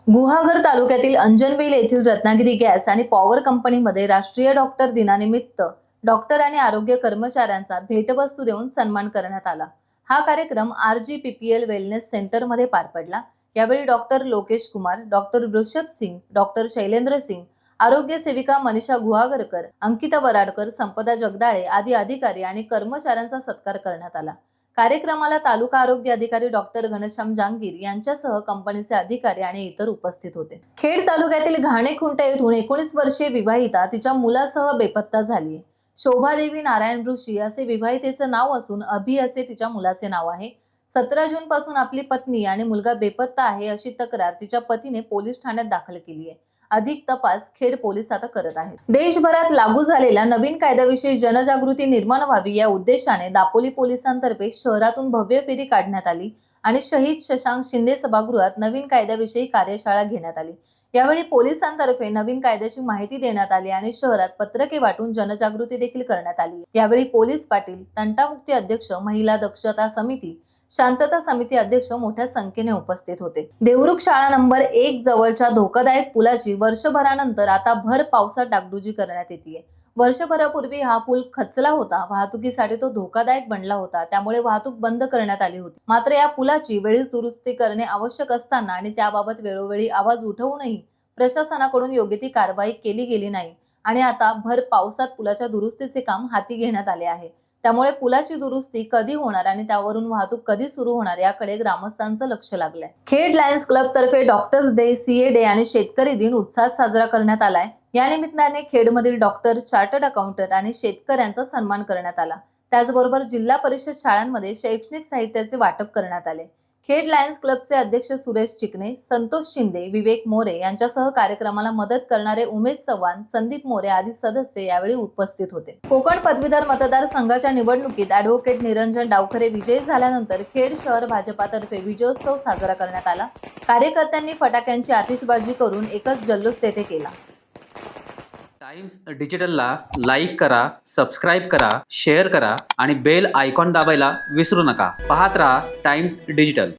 गुहागर तालुक्यातील अंजनवेल येथील रत्नागिरी गॅस आणि पॉवर कंपनीमध्ये राष्ट्रीय डॉक्टर दिनानिमित्त डॉक्टर आणि आरोग्य कर्मचाऱ्यांचा भेटवस्तू देऊन सन्मान करण्यात आला। हा कार्यक्रम RGPPL वेलनेस सेंटरमध्ये पार पडला। यावेळी डॉक्टर लोकेश कुमार, डॉक्टर वृषभ सिंग, डॉक्टर शैलेंद्र सिंग, आरोग्य सेविका मनीषा गुहागरकर, अंकिता वराडकर, संपदा जगदाळे आदी अधिकारी आणि कर्मचाऱ्यांचा सत्कार करण्यात आला। कार्यक्रमाला तालुका आरोग्य अधिकारी डॉक्टर घनश्याम जांगीर यांच्यासह कंपनीचे अधिकारी आणि इतर उपस्थित होते। खेड तालुक्यातील घाणेखुंट येथून 19 वर्षीय विवाहिता तिच्या मुलासह बेपत्ता झाली। शोभादेवी नारायण ऋषी असे विवाहितेचे नाव असून अभि असे तिच्या मुलाचे नाव आहे। 17 जून पासून आपली पत्नी आणि मुलगा बेपत्ता आहे अशी तक्रार तिच्या पतीने पोलीस ठाण्यात दाखल केली आहे। अधिक तपास खेड पोलीस आता करत आहेत। देशभरात लागू झालेल्या नवीन कायद्याविषयी जनजागृती निर्माण व्हावी या उद्देशाने दापोली पोलिसांतर्फे शहरातून भव्य फेरी काढण्यात आली आणि शहीद शशांक शिंदे सभागृहात नवीन कायद्याविषयी कार्यशाळा घेण्यात आली। यावेळी पोलिसांतर्फे नवीन कायद्याची माहिती देण्यात आली आणि शहरात पत्रके वाटून जनजागृती देखील करण्यात आली। यावेळी पोलीस पाटील, तंटामुक्ती अध्यक्ष, महिला दक्षता समिती, शांतता समिती अध्यक्ष मोठ्या संख्येने उपस्थित होते। देवरुख शाळा नंबर 1 जवळच्या धोकादायक पुलाची वर्षभरानंतर आता भर पावसात डागडुजी करण्यात येते। वर्षभरापूर्वी हा पूल खचला होता, वाहतुकीसाठी तो धोकादायक बनला होता, त्यामुळे वाहतूक बंद करण्यात आली होती। मात्र या पुलाची वेळीच दुरुस्ती करणे आवश्यक असताना आणि त्याबाबत वेळोवेळी आवाज उठवूनही प्रशासनाकडून योग्य ती कारवाई केली गेली नाही आणि आता भर पावसात पुलाच्या दुरुस्तीचे काम हाती घेण्यात आले आहे। त्यामुळे पुलाची दुरुस्ती कधी होणार आणि त्यावरून वाहतूक कधी सुरू होणार याकडे ग्रामस्थांचं लक्ष लागलंय। खेड लायन्स क्लब तर्फे डॉक्टर्स डे, CA डे आणि शेतकरी दिन उत्साहात साजरा करण्यात आलाय। या निमित्ताने खेडमधील डॉक्टर, चार्टर्ड अकाउंटंट आणि शेतकऱ्यांचा सन्मान करण्यात आला। त्याचबरोबर जिल्हा परिषद शाळांमध्ये शैक्षणिक साहित्याचे वाटप करण्यात आले। खेड लायन्स क्लबचे अध्यक्ष सुरेश चिकणे, संतोष शिंदे, विवेक मोरे यांच्यासह कार्यक्रमाला मदत करणारे उमेश चव्हाण, संदीप मोरे आदी सदस्य यावेळी उपस्थित होते। कोकण पदवीधर मतदारसंघाच्या निवडणुकीत ॲडव्होकेट निरंजन डावखरे विजयी झाल्यानंतर खेड शहर भाजपातर्फे विजयोत्सव साजरा करण्यात आला। कार्यकर्त्यांनी फटाक्यांची आतिषबाजी करून एकच जल्लोष तेथे केला। टाइम्स डिजिटलला लाईक करा, सबस्क्राईब करा, शेअर करा आणि बेल आयकॉन दाबायला विसरू नका। पाहत रहा टाइम्स डिजिटल।